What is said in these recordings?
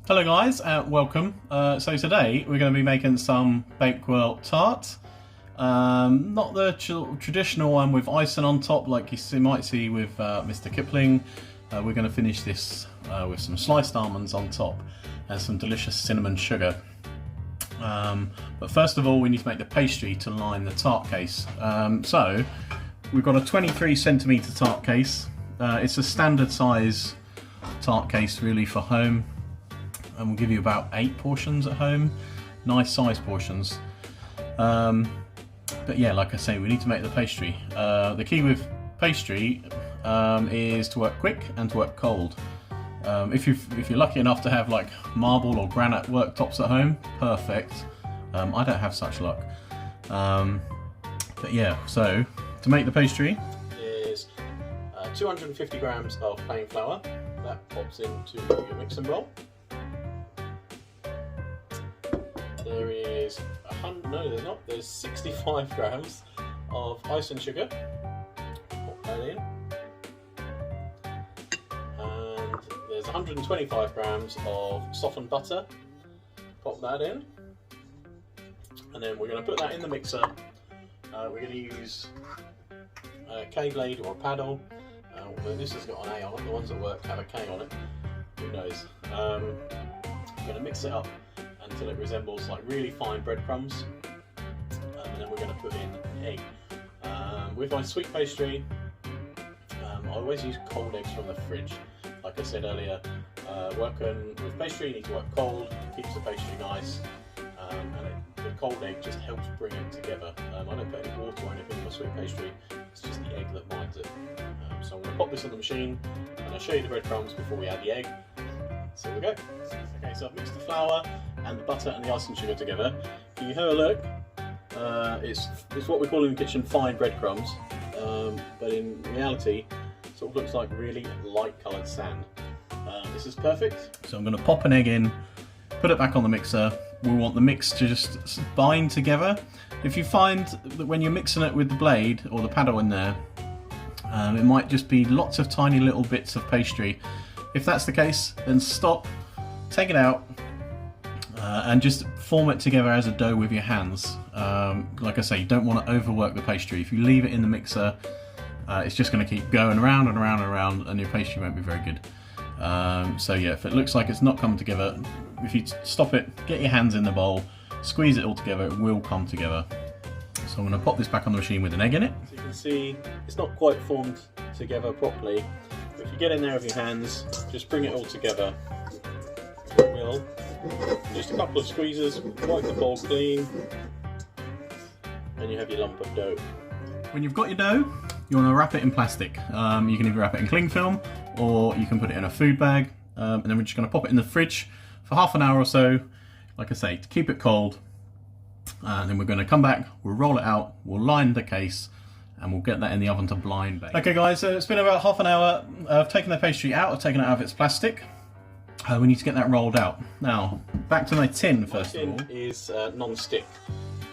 Hello guys, welcome. So today we're going to be making some Bakewell tart. Not the traditional one with icing on top like you might see with Mr. Kipling. We're going to finish this with some sliced almonds on top and some delicious cinnamon sugar. But first of all we need to make the pastry to line the tart case. So we've got a 23cm tart case. It's a standard size tart case really for home. And we'll give you about 8 portions at home, nice size portions. But yeah, like I say, we need to make the pastry. The key with pastry is to work quick and to work cold. If you're lucky enough to have like marble or granite worktops at home, perfect. I don't have such luck. But yeah, so to make the pastry is 250 grams of plain flour. That pops into your mixing bowl. There is there's 65 grams of icing sugar. Pop that in. And there's 125 grams of softened butter. Pop that in. And then we're going to put that in the mixer. We're going to use a K blade or a paddle. This has got an A on it. The ones that work have a K on it. Who knows? I'm going to mix it up until it resembles like really fine breadcrumbs, and then we're going to put in egg. With my sweet pastry, I always use cold eggs from the fridge. Like I said earlier, working with pastry you need to work cold, keeps the pastry nice, and the cold egg just helps bring it together. I don't put any water or anything in my sweet pastry, it's just the egg that binds it. So I'm going to pop this on the machine and I'll show you the breadcrumbs before we add the egg. So here we go. Okay, so I've mixed the flour and the butter and the icing sugar together. Can you have a look? It's what we call in the kitchen fine breadcrumbs, but in reality it sort of looks like really light coloured sand. This is perfect. So I'm going to pop an egg in, put it back on the mixer. We want the mix to just bind together. If you find that when you're mixing it with the blade or the paddle in there, it might just be lots of tiny little bits of pastry. If that's the case, then stop, take it out, and just form it together as a dough with your hands. Like I say, you don't want to overwork the pastry. If you leave it in the mixer, it's just going to keep going around and around and around, and your pastry won't be very good. So yeah, if it looks like it's not coming together, if you stop it, get your hands in the bowl, squeeze it all together, it will come together. So I'm going to pop this back on the machine with an egg in it. So you can see it's not quite formed together properly. If you get in there with your hands, just bring it all together. It will. Just a couple of squeezes, wipe the bowl clean, and you have your lump of dough. When you've got your dough, you want to wrap it in plastic. You can either wrap it in cling film, or you can put it in a food bag, and then we're just going to pop it in the fridge for half an hour or so, like I say, to keep it cold. And then we're going to come back, we'll roll it out, we'll line the case, and we'll get that in the oven to blind bake. Okay guys, so it's been about half an hour. I've taken the pastry out, I've taken it out of its plastic. We need to get that rolled out. Now, back to my tin first of all. My tin is non-stick,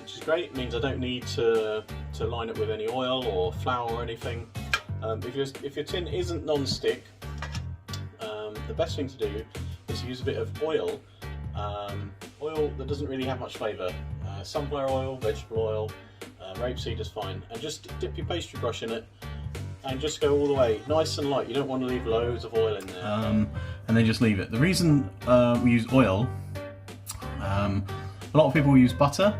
which is great. It means I don't need to line it with any oil or flour or anything. If your tin isn't non-stick, the best thing to do is to use a bit of oil. Oil that doesn't really have much flavour. Sunflower oil, vegetable oil, rapeseed is fine. And just dip your pastry brush in it and just go all the way, nice and light. You don't want to leave loads of oil in there. And then just leave it. The reason we use oil, a lot of people use butter.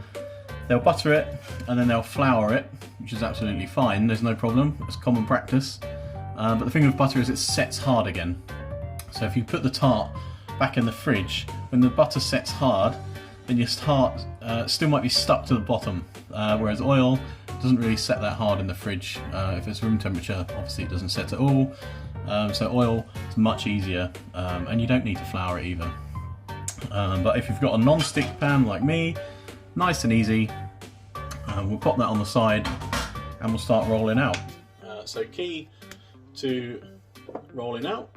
They'll butter it and then they'll flour it, which is absolutely fine, there's no problem, it's common practice. But the thing with butter is it sets hard again. So if you put the tart back in the fridge, when the butter sets hard, then your tart still might be stuck to the bottom, whereas oil doesn't really set that hard in the fridge. If it's room temperature, obviously it doesn't set at all. So oil is much easier, and you don't need to flour it either. But if you've got a non-stick pan like me, nice and easy, we'll pop that on the side and we'll start rolling out. So key to rolling out,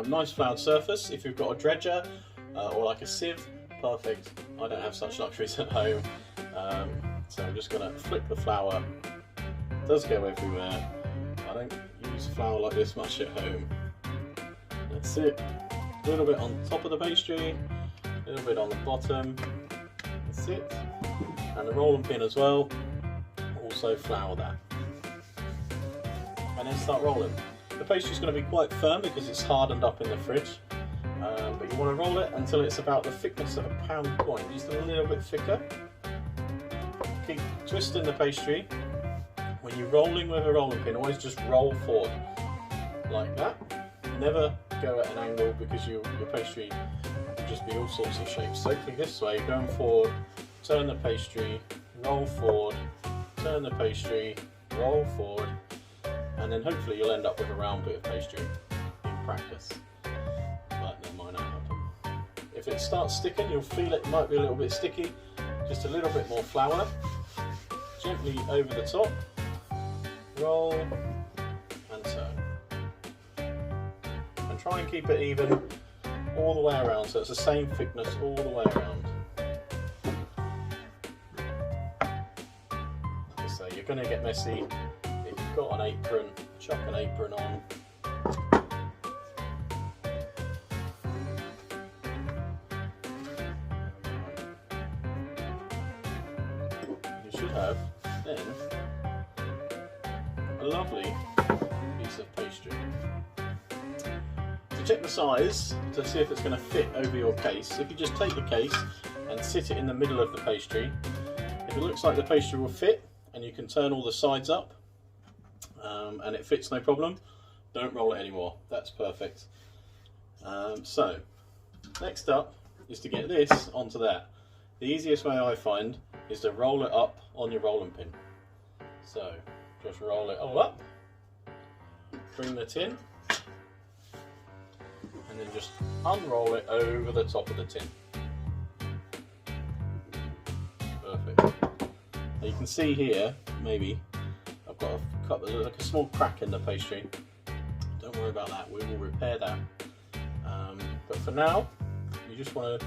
nice floured surface. If you've got a dredger or like a sieve, perfect. I don't have such luxuries at home, so I'm just going to flick the flour. It does go everywhere. I don't use flour like this much at home. That's it. A little bit on top of the pastry, a little bit on the bottom. That's it. And the rolling pin as well. Also flour that. And then start rolling. The pastry is going to be quite firm because it's hardened up in the fridge. But you want to roll it until it's about the thickness of a pound coin, just a little bit thicker. Keep twisting the pastry. When you're rolling with a rolling pin, always just roll forward like that. Never go at an angle because your pastry will just be all sorts of shapes. So hopefully this way, going forward, turn the pastry, roll forward, turn the pastry, roll forward, and then hopefully you'll end up with a round bit of pastry in practice. But that might not happen. If it starts sticking, you'll feel it might be a little bit sticky. Just a little bit more flour, gently over the top, roll and turn. And try and keep it even all the way around, so it's the same thickness all the way around. So you're going to get messy. If you've got an apron, chuck an apron on. You should have then a lovely piece of pastry. To check the size, to see if it's going to fit over your case, if you just take the case and sit it in the middle of the pastry, if it looks like the pastry will fit and you can turn all the sides up and it fits no problem, don't roll it anymore. That's perfect. So next up is to get this onto that. The easiest way I find is to roll it up on your rolling pin. So just roll it all up, bring the tin, and then just unroll it over the top of the tin. Perfect. Now you can see here, maybe, I've got a couple, like a small crack in the pastry. Don't worry about that, we will repair that. But for now, you just want to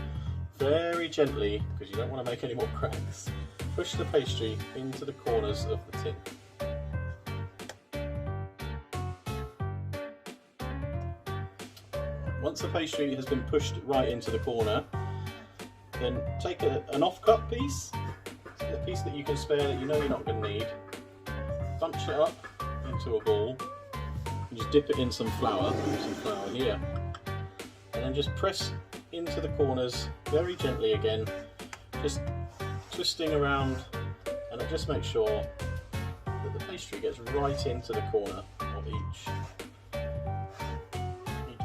very gently, because you don't want to make any more cracks, push the pastry into the corners of the tin. Once the pastry has been pushed right into the corner, then take an off-cut piece, a piece that you can spare that you know you're not going to need, bunch it up into a ball, and just dip it in some flour here, and then just press into the corners very gently again, just twisting around, and it just makes sure that the pastry gets right into the corner of each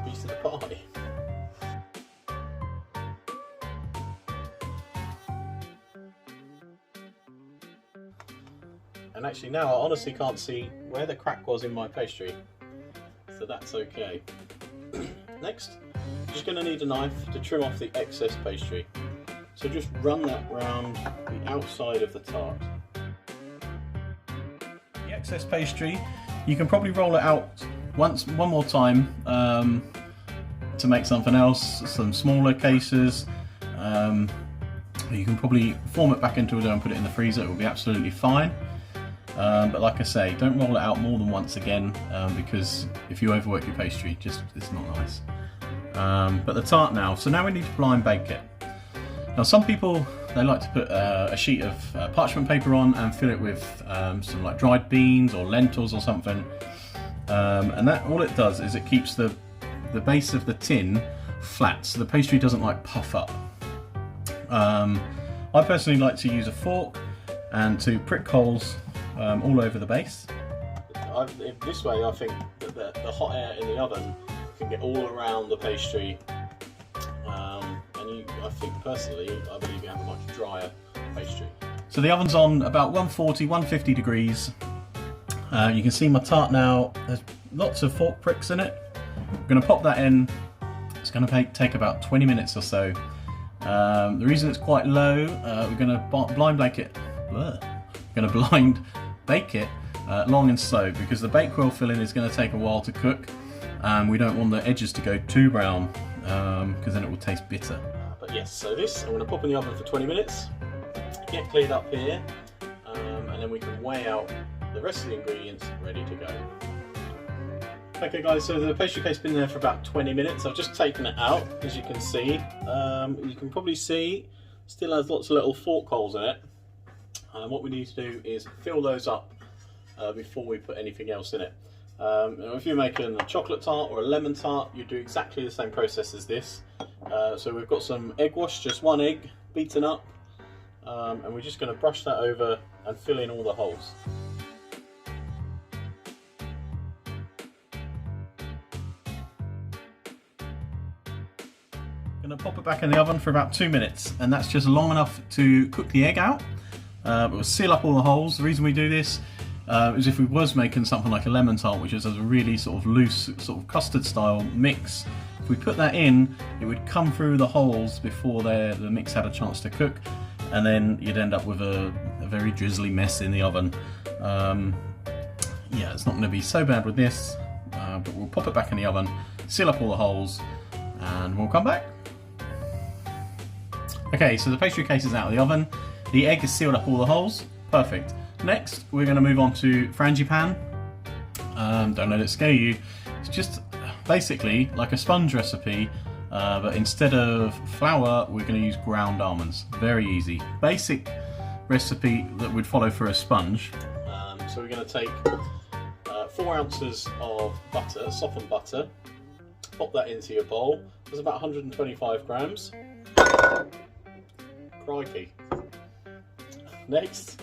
piece of the pie. And actually now I honestly can't see where the crack was in my pastry, so that's okay. Next, you're just going to need a knife to trim off the excess pastry. So just run that round the outside of the tart. The excess pastry, you can probably roll it out one more time to make something else, some smaller cases. You can probably form it back into a dough and put it in the freezer, it will be absolutely fine. But like I say, don't roll it out more than once again, because if you overwork your pastry, it's not nice. But the tart now, so now we need to blind bake it. Now some people, they like to put a sheet of parchment paper on and fill it with some like dried beans or lentils or something. And that, all it does is it keeps the base of the tin flat, so the pastry doesn't like puff up. I personally like to use a fork and to prick holes all over the base. This way I think that the hot air in the oven can get all around the pastry, and I think personally, I believe you have a much drier pastry. So the oven's on about 140, 150 degrees. You can see my tart now, there's lots of fork pricks in it. I'm going to pop that in. It's going to take about 20 minutes or so. The reason it's quite low, we're going to blind bake it. We're going to blind bake it long and slow, because the Bakewell filling is going to take a while to cook. We don't want the edges to go too brown, because then it will taste bitter. But yes, so this I'm going to pop in the oven for 20 minutes, get cleared up here, and then we can weigh out the rest of the ingredients ready to go. Okay guys, so the pastry cake's been there for about 20 minutes. I've just taken it out, as you can see. You can probably see still has lots of little fork holes in it. What we need to do is fill those up before we put anything else in it. If you're making a chocolate tart or a lemon tart, you do exactly the same process as this. So we've got some egg wash, just one egg beaten up, and we're just going to brush that over and fill in all the holes. Going to pop it back in the oven for about 2 minutes, and that's just long enough to cook the egg out. We'll seal up all the holes. The reason we do this is if we was making something like a lemon tart, which is a really sort of loose, sort of custard style mix, if we put that in, it would come through the holes before the mix had a chance to cook, and then you'd end up with a very drizzly mess in the oven. Yeah, it's not going to be so bad with this, but we'll pop it back in the oven, seal up all the holes, and we'll come back. Okay, so the pastry case is out of the oven. The egg has sealed up all the holes. Perfect. Next, we're going to move on to frangipan. Don't let it scare you. It's just basically like a sponge recipe, but instead of flour, we're going to use ground almonds. Very easy. Basic recipe that we'd follow for a sponge. So we're going to take 4 ounces of butter, softened butter. Pop that into your bowl. There's about 125 grams. Crikey. Next,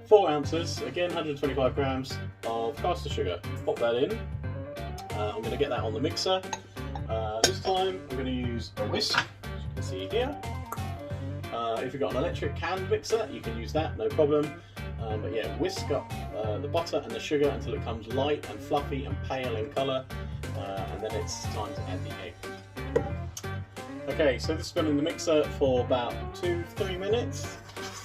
4 ounces, again 125 grams of caster sugar. Pop that in. I'm going to get that on the mixer. This time I'm going to use a whisk, as you can see here. If you've got an electric canned mixer, you can use that, no problem. But yeah, whisk up the butter and the sugar until it becomes light and fluffy and pale in colour, and then it's time to add the egg. Okay, so this has been in the mixer for about 2-3 minutes.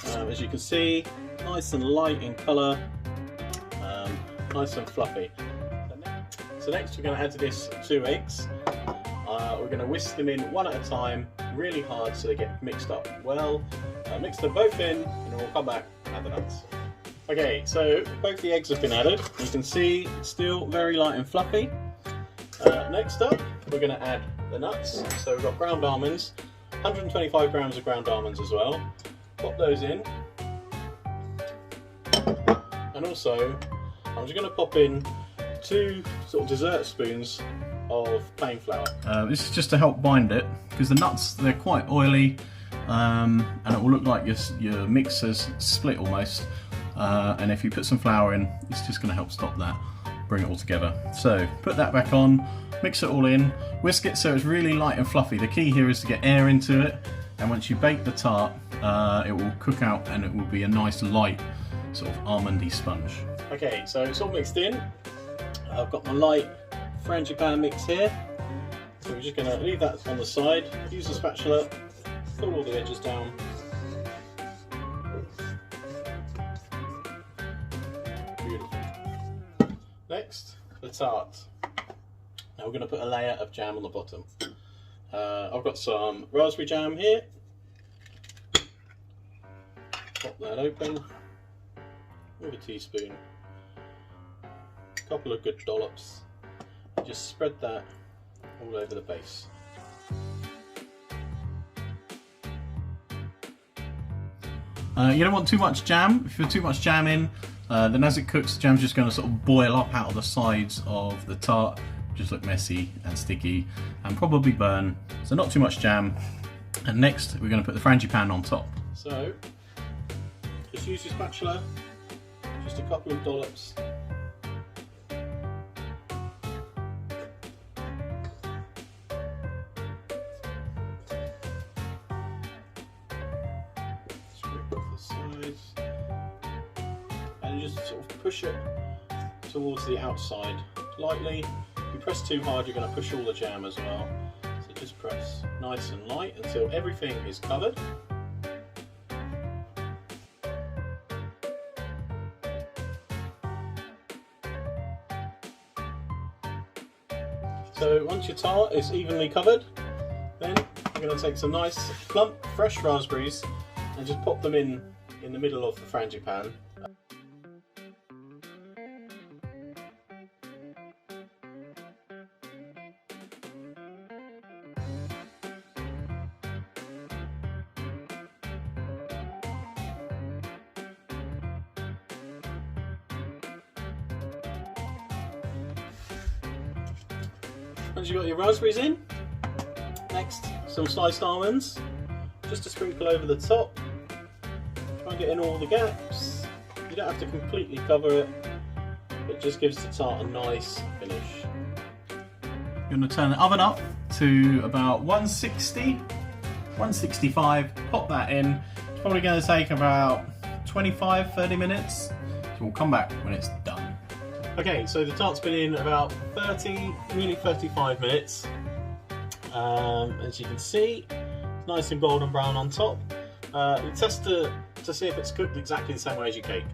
As you can see, nice and light in colour, nice and fluffy. So next we're going to add to this 2 eggs. We're going to whisk them in one at a time, really hard so they get mixed up well. Mix them both in, and then we'll come back and add the nuts. Okay, so both the eggs have been added. You can see it's still very light and fluffy. Next up, we're going to add the nuts. So we've got ground almonds, 125 grams of ground almonds as well. Pop those in. And also, I'm just going to pop in 2 sort of dessert spoons of plain flour. This is just to help bind it, because the nuts, they're quite oily, and it will look like your mixer's split almost. And if you put some flour in, it's just going to help stop that, bring it all together. So put that back on, mix it all in, whisk it so it's really light and fluffy. The key here is to get air into it, and once you bake the tart, it will cook out and it will be a nice light sort of almondy sponge. Okay, so it's all mixed in. I've got my light frangipan mix here, so we're just going to leave that on the side, use the spatula, pull all the edges down. Beautiful. Next, the tart. Now we're going to put a layer of jam on the bottom. I've got some raspberry jam here. Pop that open with a teaspoon. A couple of good dollops. Just spread that all over the base. You don't want too much jam. If you put too much jam in, then as it cooks, the jam's just going to sort of boil up out of the sides of the tart, just look messy and sticky and probably burn. So not too much jam. And next, we're going to put the frangipan on top. So just use your spatula, just a couple of dollops. And just sort of push it towards the outside lightly. If you press too hard, you're going to push all the jam as well. So just press nice and light until everything is covered. So once your tart is evenly covered, then you're going to take some nice plump fresh raspberries and just pop them in the middle of the frangipan. Once you've got your raspberries in, next some sliced almonds, just to sprinkle over the top. Try and get in all the gaps. You don't have to completely cover it. It just gives the tart a nice finish. You're going to turn the oven up to about 160, 165. Pop that in. It's probably going to take about 25-30 minutes. So we'll come back when it's done. Okay, so the tart's been in about 30, nearly 35 minutes. As you can see, it's nice and golden brown on top. You test to see if it's cooked exactly the same way as your cake,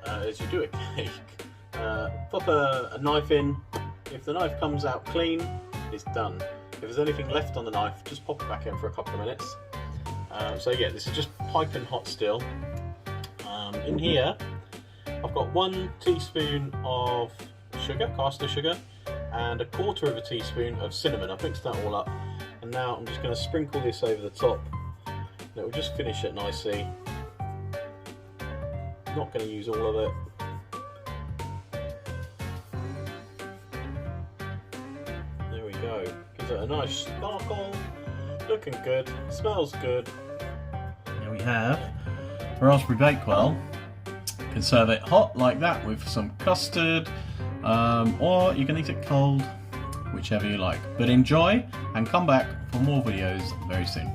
as you do a cake. Pop a knife in. If the knife comes out clean, it's done. If there's anything left on the knife, just pop it back in for a couple of minutes. So yeah, this is just piping hot still. In here, I've got 1 teaspoon of sugar, caster sugar, and 1/4 of a teaspoon of cinnamon. I've mixed that all up, and now I'm just going to sprinkle this over the top. And it will just finish it nicely. Not going to use all of it. There we go. Gives it a nice sparkle. Looking good. Smells good. Here we have raspberry Bakewell. You can serve it hot like that with some custard, or you can eat it cold, whichever you like. But enjoy and come back for more videos very soon.